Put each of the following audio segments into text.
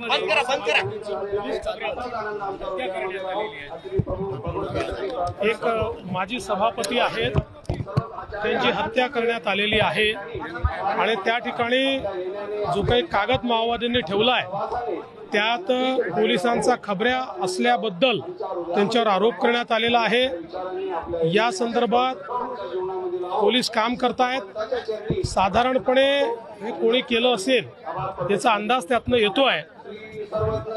बंद करा बंद करा। एक माजी सभापती आहेत, त्यांची हत्या करण्यात आलेली आहे आणि त्या ठिकाणी जो काही कागद माओवाद्यांनी ठेवला आहे त्यात पोलिसांचा खबऱ्या असल्याबद्दल त्यांच्यावर आरोप करण्यात आलेला आहे। या संदर्भात पोलीस काम करतायत। साधारणपणे हे कोणी केलं असेल याचा अंदाज त्यातनं येतो आहे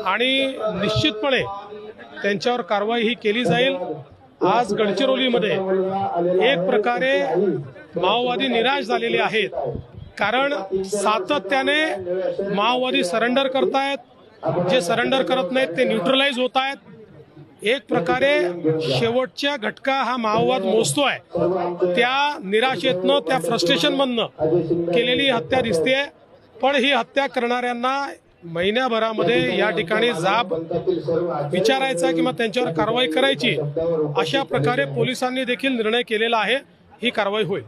आणि निश्चितपणे त्यांच्यावर कारवाई ही केली जाईल। आज गडचिरोलीमध्ये एक प्रकारे माओवादी निराश झालेले आहेत, कारण सातत्याने माओवादी सरेंडर करतायत, जे सरेंडर करत नाहीत ते न्यूट्रलाइज होत आहेत। एक प्रकारे शेवटच्या घटका हा माओवाद मोजतोय, त्या निराशेतनं त्या फ्रस्ट्रेशनमधनं केलेली हत्या दिसते। पण ही हत्या करणाऱ्यांना महिन्याभरामध्ये या ठिकाणी जाब विचारायचा किंवा त्यांच्यावर कारवाई करायची अशा प्रकारे पोलिसांनी देखील निर्णय केलेला आहे। ही कारवाई होईल।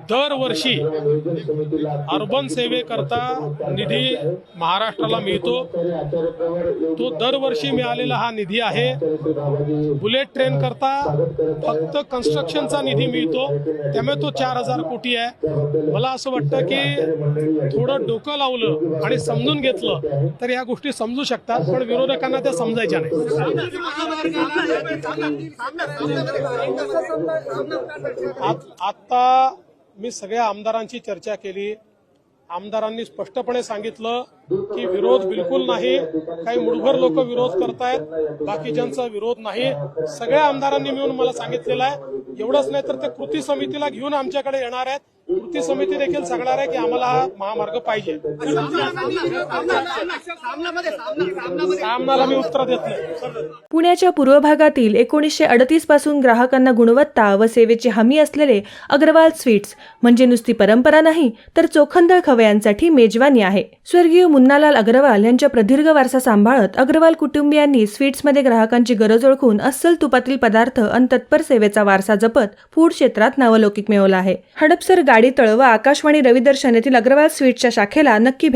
दरवर्षी अर्बन सेवेकरता निधी महाराष्ट्राला मिळतो। तो दरवर्षी मिळालेला हा निधी आहे। बुलेट ट्रेन करता फक्त कन्स्ट्रक्शनचा निधी मिळतो, त्यामुळे तो 4000 कोटी आहे। मला असं वाटतं की थोडं डोकं लावलं आणि समजून घेतलं तर या गोष्टी समजू शकतात, पण विरोधकांना त्या समजायच्या नाही। आता मी सगळ्या आमदारांची चर्चा केली। आमदारांनी स्पष्टपणे सांगितलं की विरोध बिलकुल नाही, काही मुठभर लोक विरोध करतायत, बाकीच्यांचा विरोध नाही। सगळ्या आमदारांनी मिळून मला सांगितलेलं आहे। एवढंच नाही तर ते कृती समितीला घेऊन आमच्याकडे येणार आहेत। कृती समिती देखील सांगणार आहे की आम्हाला हा महामार्ग पाहिजे। सामनाला मी उत्तर देत नाही। पुण्याच्या पूर्व भागातील 1938 पासून ग्राहकांना गुणवत्ता व सेवेची हमी असलेले अग्रवाल स्वीट्स म्हणजे नुसती परंपरा नाही तर चोखंदळ खवयांसाठी मेजवानी आहे। स्वर्गीय मुन्नालाल अग्रवाल यांच्या प्रदीर्घ वारसा सांभाळत अग्रवाल कुटुंबियांनी स्वीट्समध्ये ग्राहकांची गरज ओळखून अस्सल तुपातील पदार्थ आणि तत्पर सेवेचा वारसा जपत फूड क्षेत्रात नावलौकिक मिळवला आहे। हडपसर गाडीतळ व आकाशवाणी रविदर्शन येथील अग्रवाल स्वीट्सच्या शाखेला नक्की भेट